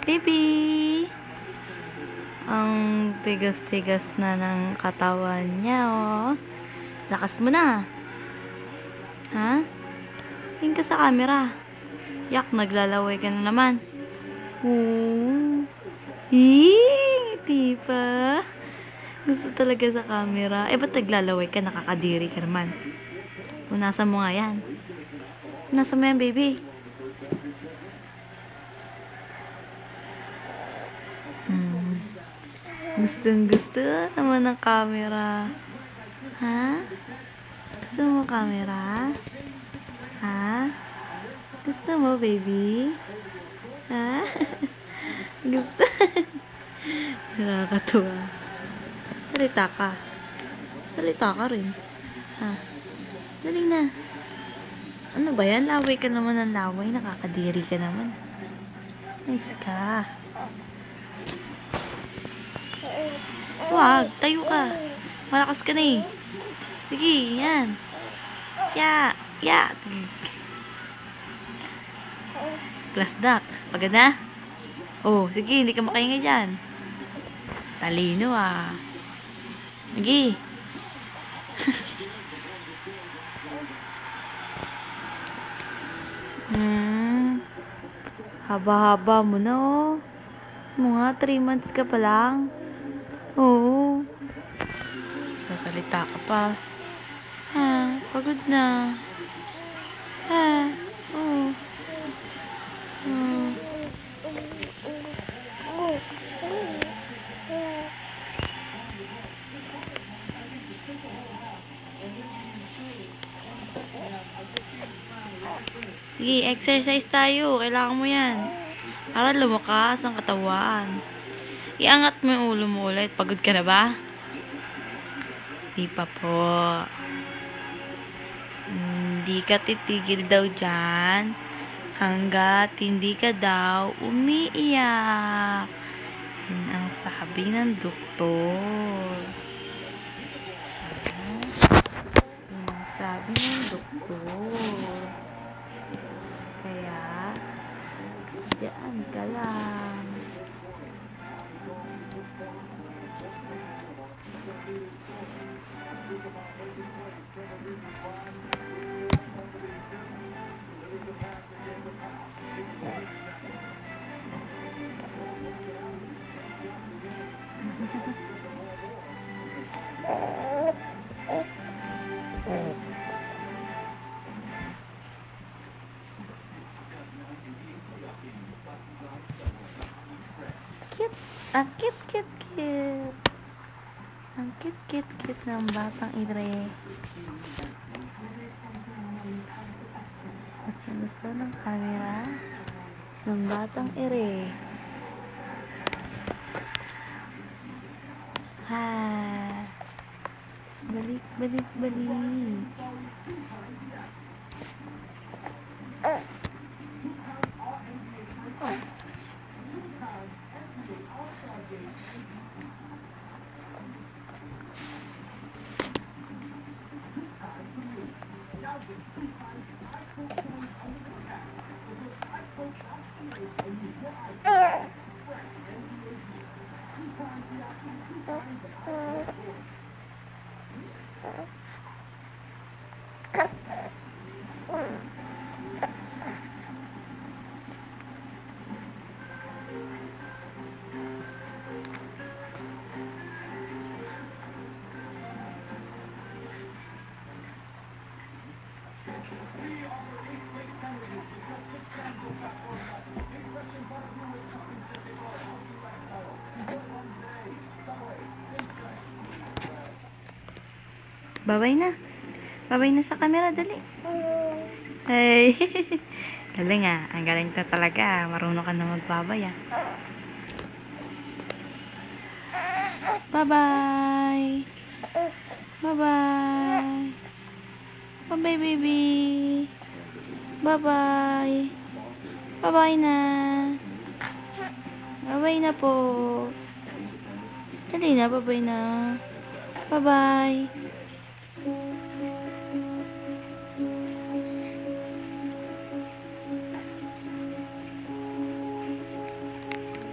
Baby! Ang tigas-tigas na ng katawan niya, oh. Lakas mo na. Ha? Tingin ka sa camera. Yak, naglalaway ka na naman. Oo. Ngiti pa. Gusto talaga sa camera. Eh, ba't naglalaway ka? Nakakadiri ka naman. Punasan mo nga yan. Punasan mo yan, baby. Gustong-gusto naman ng camera. Ha? Gusto mo camera? Ha? Gusto mo, baby? Ha? Gusto? Nakakatuwa. Salita ka. Salita ka rin. Ha? Dali na. Ano ba yan? Laway ka naman ng laway. Nakakadiri ka naman. Nice ka. Wag, tayo ka. Malakas ka na eh. Sige, yan. Ya, ya. Glass duck. Maganda? Oh, sige, hindi ka makahinga dyan. Talino ah. Sige. Haba-haba mo na oh. Mga 3 months ka pa lang. Oo. Sasalita ka pa. Ha, pagod na. Ha, oo. Sige, exercise tayo. Kailangan mo yan. Para lumakas ang katawan. Iangat mo yung ulo mo ulit. Pagod ka na ba? Di pa po. Hindi ka titigil daw dyan hanggat hindi ka daw umiiyak. Yan ang sabi ng doktor. Yan ang sabi ng doktor. Kaya, diyan ka lang. Cute. Ang cute. Ang cute ng batang Ire. At gusto ng camera ng batang Ire. Ha. Balik. Babay na. Babay na sa camera, dali. Ay. Galing ah. Ang galing to talaga. Marunong ka na magbabay ah. Bye-bye. Bye-bye. Bye-bye, baby. Bye-bye. Bye-bye na. Bye-bye na po. Dali na, bye-bye na. Bye-bye.